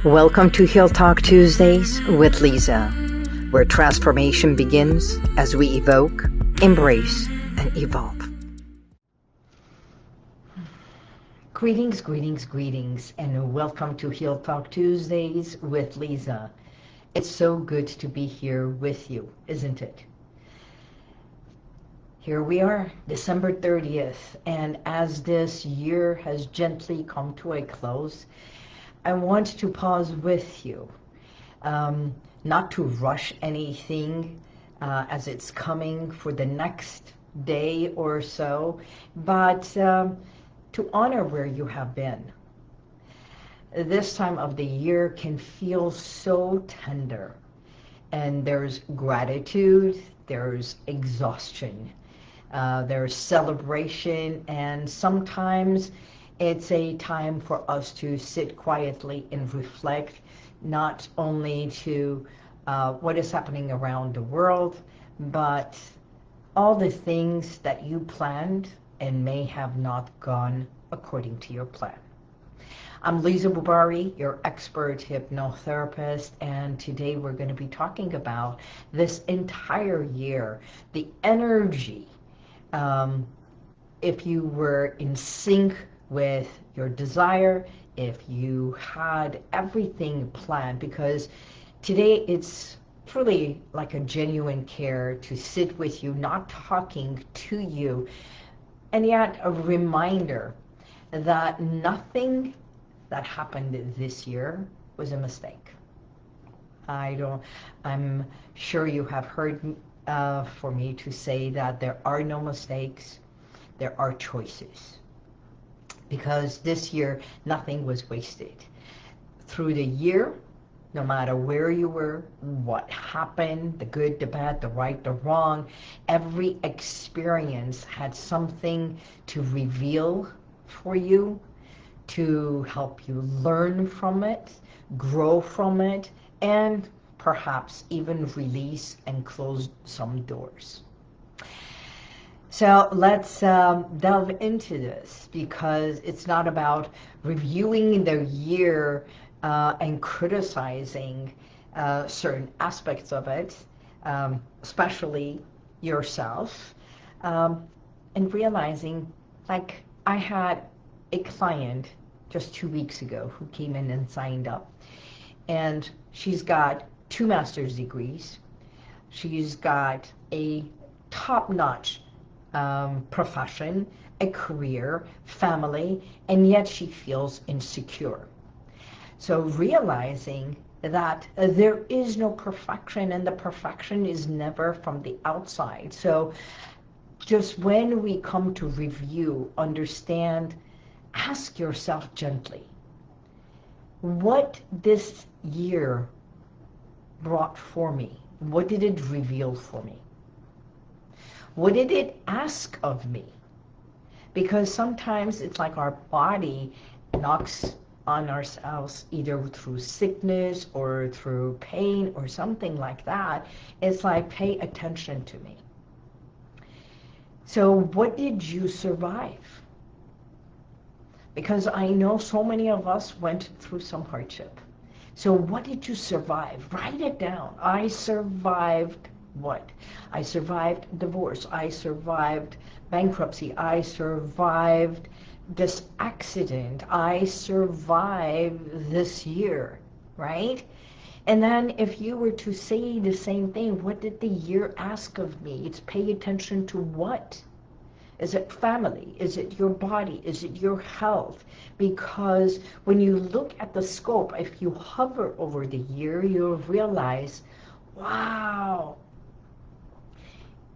Welcome to Heal Talk Tuesdays with Liza, where transformation begins as we evoke, embrace, and evolve. Greetings, greetings, greetings, and welcome to Heal Talk Tuesdays with Liza. It's so good to be here with you, isn't it? Here we are, December 30th, and as this year has gently come to a close, I want to pause with you, not to rush anything as it's coming for the next day or so, but to honor where you have been. This time of the year can feel so tender, and there's gratitude, there's exhaustion, there's celebration, and sometimes it's a time for us to sit quietly and reflect, not only to what is happening around the world, but all the things that you planned and may have not gone according to your plan. I'm Liza Boubari, your expert hypnotherapist, and today we're going to be talking about this entire year, the energy. If you were in sync with your desire, if you had everything planned, because today it's truly like a genuine care to sit with you, not talking to you, and yet a reminder that nothing that happened this year was a mistake. I'm sure you have heard for me to say that there are no mistakes, there are choices. Because this year, nothing was wasted. Through the year, no matter where you were, what happened, the good, the bad, the right, the wrong, every experience had something to reveal for you, to help you learn from it, grow from it, and perhaps even release and close some doors. So let's delve into this, because it's not about reviewing the year and criticizing certain aspects of it, especially yourself, and realizing, like, I had a client just 2 weeks ago who came in and signed up, and she's got 2 master's degrees. She's got a top-notch profession, a career, family, and yet she feels insecure. So realizing that there is no perfection, and the perfection is never from the outside. So just when we come to review, understand, ask yourself gently, what this year brought for me? What did it reveal for me? What did it ask of me? Because sometimes it's like our body knocks on ourselves, either through sickness or through pain or something like that. It's like, pay attention to me. So what did you survive? Because I know so many of us went through some hardship. So what did you survive? Write it down. I survived what? I survived divorce. I survived bankruptcy. I survived this accident. I survived this year, right? And then if you were to say the same thing, what did the year ask of me? It's pay attention to what? Is it family? Is it your body? Is it your health? Because when you look at the scope, if you hover over the year, you'll realize, wow,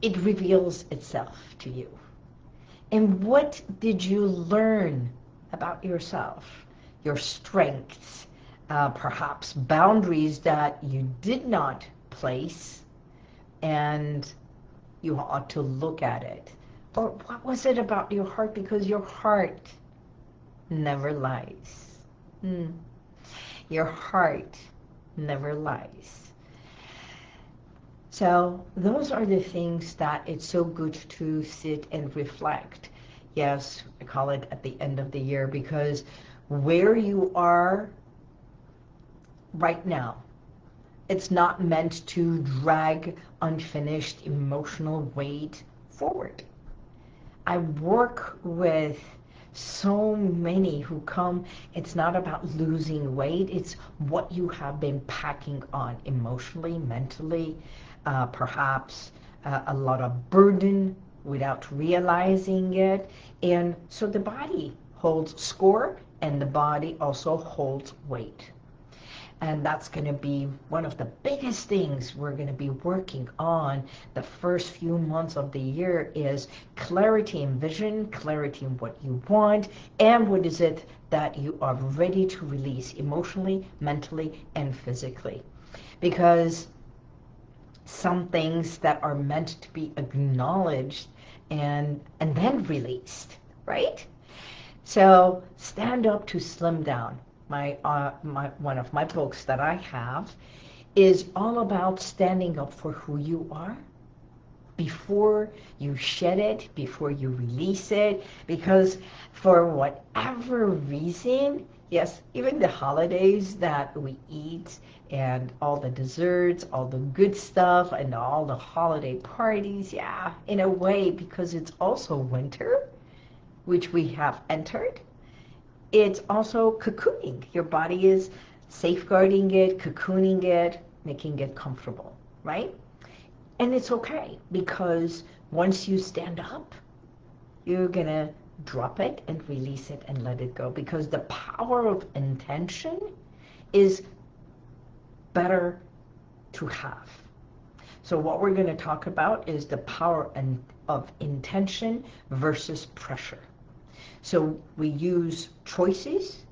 it reveals itself to you. And what did you learn about yourself? Your strengths, perhaps boundaries that you did not place, and you ought to look at it. Or what was it about your heart? Because your heart never lies. Your heart never lies. So those are the things that it's so good to sit and reflect. Yes, I call it at the end of the year, because where you are right now. It's not meant to drag unfinished emotional weight forward. I work with so many who come, it's not about losing weight, it's what you have been packing on emotionally, mentally, perhaps a lot of burden without realizing it. And so the body holds score and the body also holds weight. And that's going to be one of the biggest things we're going to be working on the first few months of the year is clarity in vision, clarity in what you want, and what is it that you are ready to release emotionally, mentally, and physically. Because some things that are meant to be acknowledged and then released, right? So stand up to slim down. One of my books that I have is all about standing up for who you are before you shed it, before you release it, because for whatever reason, yes, even the holidays that we eat and all the desserts, all the good stuff and all the holiday parties, yeah, in a way, because it's also winter, which we have entered, it's also cocooning. Your body is safeguarding it, cocooning it, making it comfortable, right? And it's okay, because once you stand up, you're going to drop it and release it and let it go, because the power of intention is better to have. So what we're going to talk about is the power of intention versus pressure. So we use choices,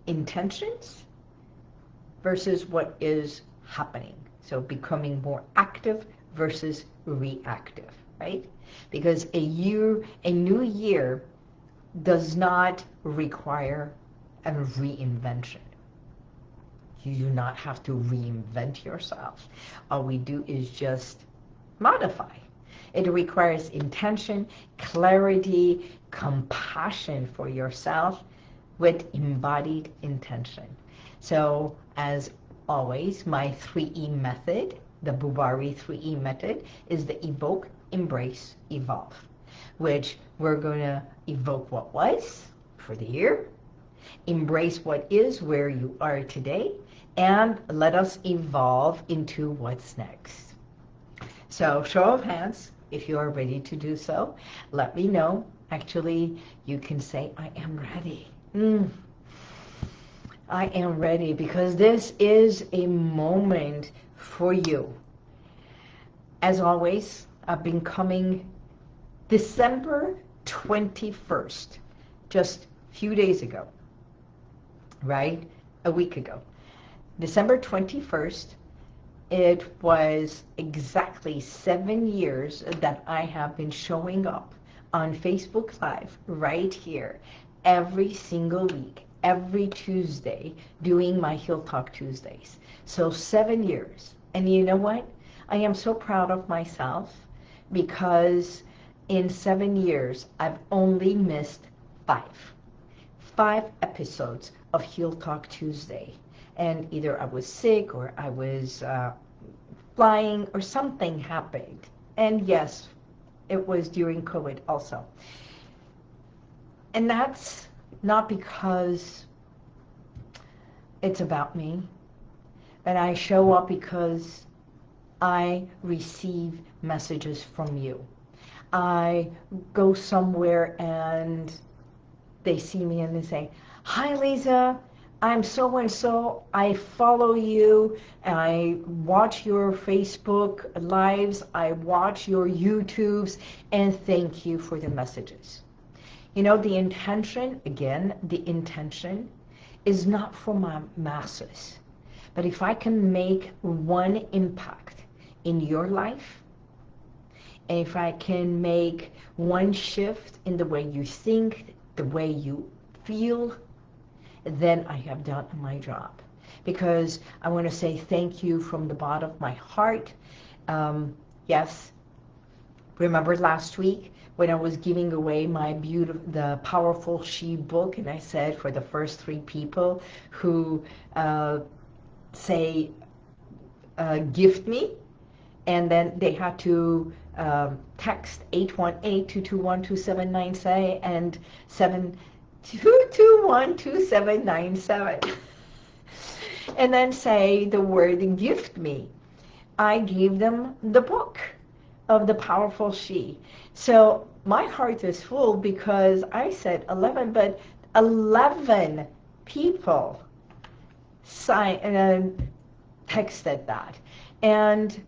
intentions, versus what is happening. So becoming more active versus reactive, right? Because a new year does not require a reinvention. You do not have to reinvent yourself. All we do is just modify. It requires intention, clarity, compassion for yourself with embodied intention. So as always, my 3E method, the Boubari 3E method, is the Evoke, Embrace, Evolve, which we're going to evoke what was for the year, embrace what is where you are today, and let us evolve into what's next. So show of hands, if you are ready to do so, let me know. Actually, you can say, I am ready. I am ready, because this is a moment for you. As always, I've been coming December 21st, just a few days ago, right? A week ago. December 21st, it was exactly 7 years that I have been showing up on Facebook Live right here every single week, every Tuesday, doing my Heal Talk Tuesdays. So 7 years. And you know what? I am so proud of myself, because in 7 years, I've only missed 5 episodes of Heal Talk Tuesday. And either I was sick or I was flying or something happened. And yes, it was during COVID also. And that's not because it's about me, but I show up because I receive messages from you. I go somewhere and they see me and they say, hi Liza, I'm so-and-so, I follow you, I watch your Facebook lives, I watch your YouTubes, and thank you for the messages. You know, the intention, again, the intention is not for my masses. But if I can make one impact in your life, and if I can make one shift in the way you think, the way you feel, then I have done my job. Because I want to say thank you from the bottom of my heart. Yes, remember last week when I was giving away my the Powerful She book, and I said for the first 3 people who say, gift me, and then they had to text 818-221-2797 say and 722212797 and then say the word gift me. I gave them the book of The Powerful She. So my heart is full because I said 11, but 11 people texted that. And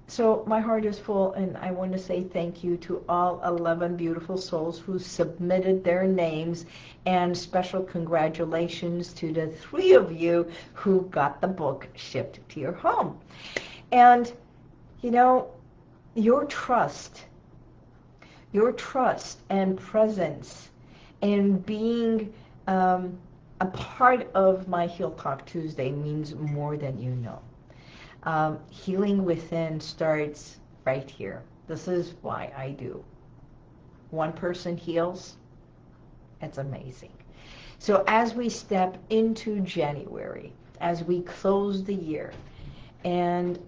so my heart is full, and I want to say thank you to all 11 beautiful souls who submitted their names, and special congratulations to the 3 of you who got the book shipped to your home. And, you know, your trust and presence and being a part of my Heal Talk Tuesday means more than you know. Healing within starts right here. This is why I do. One person heals. It's amazing. So as we step into January, as we close the year, and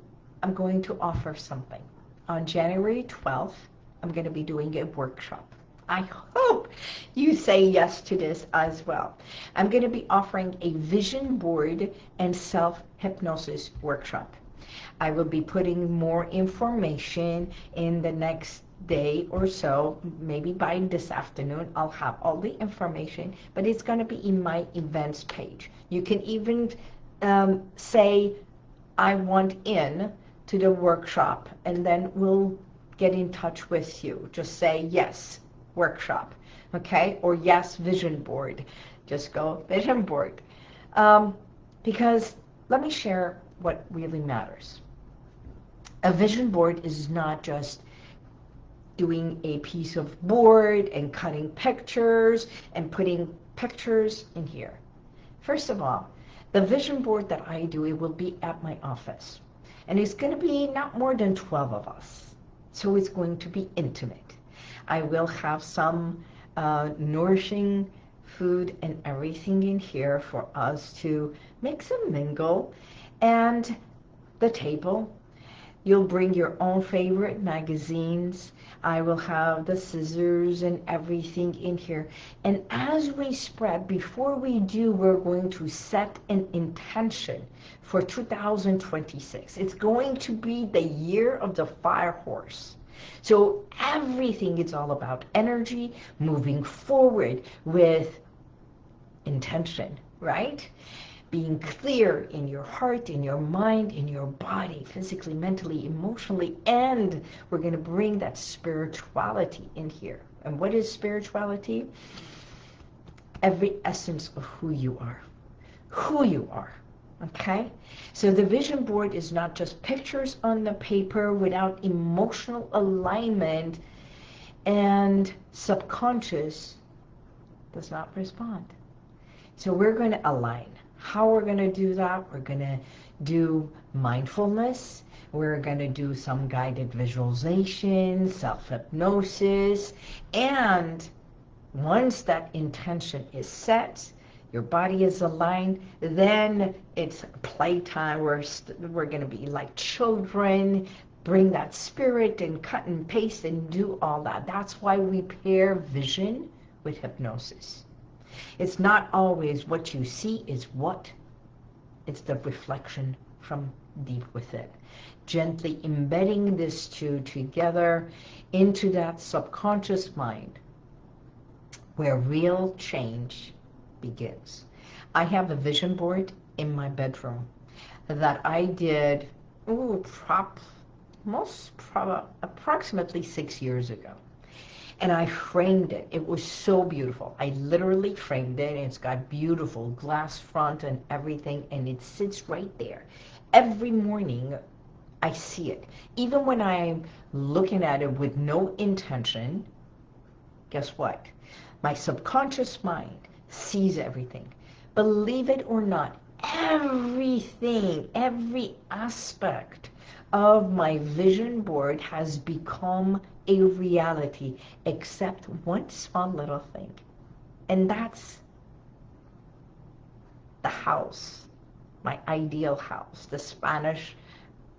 I'm going to offer something. On January 12th, I'm going to be doing a workshop. I hope you say yes to this as well. I'm going to be offering a vision board and self-hypnosis workshop. I will be putting more information in the next day or so. Maybe by this afternoon I'll have all the information, but it's going to be in my events page. You can even say I want in to the workshop, and then we'll get in touch with you. Just say yes, workshop, okay? Or yes, vision board. Just go vision board. Because let me share what really matters. A vision board is not just doing a piece of board and cutting pictures and putting pictures in here. First of all, the vision board that I do, it will be at my office. And it's going to be not more than 12 of us. So it's going to be intimate. I will have some nourishing food and everything in here for us to mix and mingle. And the table, you'll bring your own favorite magazines. I will have the scissors and everything in here. And as we spread, before we do, we're going to set an intention for 2026. It's going to be the year of the fire horse. So everything is all about energy, moving forward with intention, right? Being clear in your heart, in your mind, in your body, physically, mentally, emotionally, and we're going to bring that spirituality in here. And what is spirituality? Every essence of who you are. Who you are. Okay? So the vision board is not just pictures on the paper without emotional alignment, and subconscious does not respond. So we're going to align. How we're going to do that? We're going to do mindfulness. We're going to do some guided visualization, self-hypnosis. And once that intention is set, your body is aligned, then it's playtime. We're going to be like children, bring that spirit and cut and paste and do all that. That's why we pair vision with hypnosis. It's not always what you see is what. It's the reflection from deep within. Gently embedding these two together into that subconscious mind where real change begins. I have a vision board in my bedroom that I did approximately 6 years ago. And I framed it. It was so beautiful. I literally framed it. It's got beautiful glass front and everything, and it sits right there. Every morning, I see it. Even when I'm looking at it with no intention, guess what? My subconscious mind sees everything. Believe it or not, everything, every aspect of my vision board has become a reality, except one small little thing. And that's the house, my ideal house, the Spanish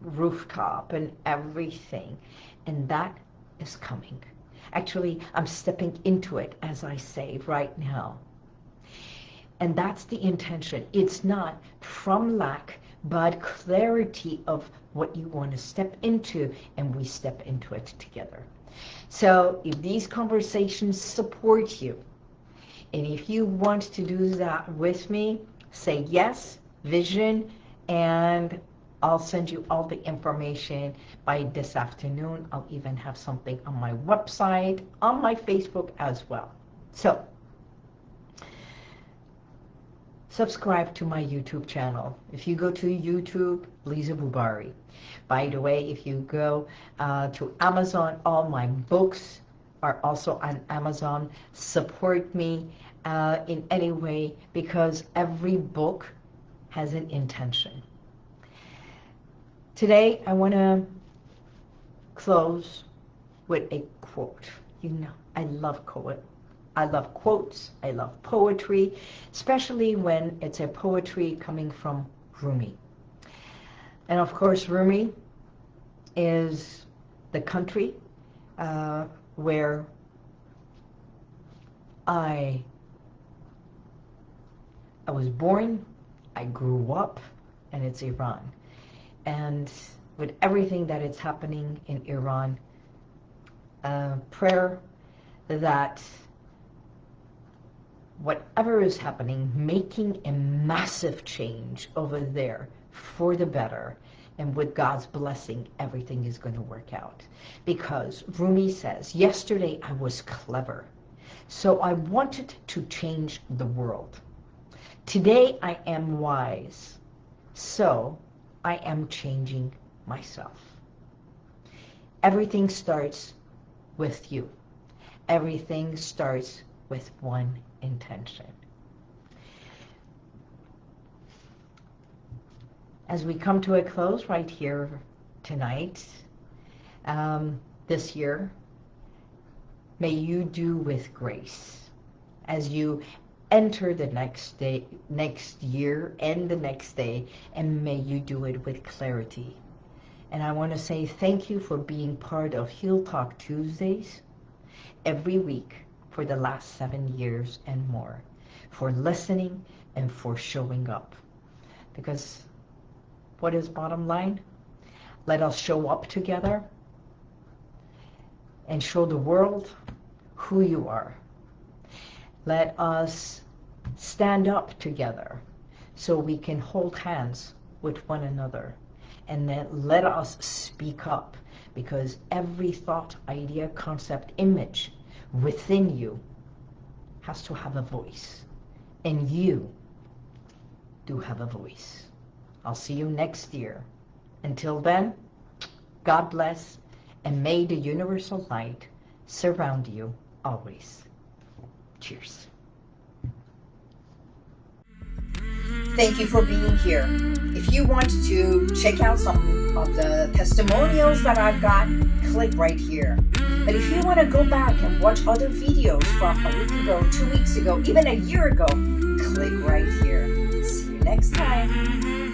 rooftop and everything. And that is coming. Actually, I'm stepping into it, as I say, right now. And that's the intention. It's not from lack, but clarity of what you want to step into, and we step into it together. So if these conversations support you, and if you want to do that with me, say yes, vision, and I'll send you all the information by this afternoon. I'll even have something on my website, on my Facebook as well. So, subscribe to my YouTube channel. If you go to YouTube, Liza Boubari. By the way, if you go to Amazon, all my books are also on Amazon. Support me in any way, because every book has an intention. Today, I want to close with a quote. You know, I love quotes. I love quotes. I love poetry, especially when it's a poetry coming from Rumi. And of course, Rumi is the country where I was born, I grew up, and it's Iran. And with everything that is happening in Iran, prayer that whatever is happening, making a massive change over there for the better, and with God's blessing, everything is going to work out. Because Rumi says, yesterday I was clever, so I wanted to change the world. Today I am wise, so I am changing myself. Everything starts with you. Everything starts with one intention. As we come to a close right here tonight, this year, may you do with grace as you enter the next day, next year, and the next day, and may you do it with clarity. And I want to say thank you for being part of Heal Talk Tuesdays every week for the last 7 years and more, for listening and for showing up. Because what is bottom line? Let us show up together and show the world who you are. Let us stand up together so we can hold hands with one another. And then let us speak up, because every thought, idea, concept, image within you has to have a voice. And you do have a voice. I'll see you next year. Until then, God bless, and may the universal light surround you always. Cheers. Thank you for being here. If you want to check out some of the testimonials that I've got, click right here. But if you want to go back and watch other videos from a week ago, 2 weeks ago, even a year ago, click right here. See you next time.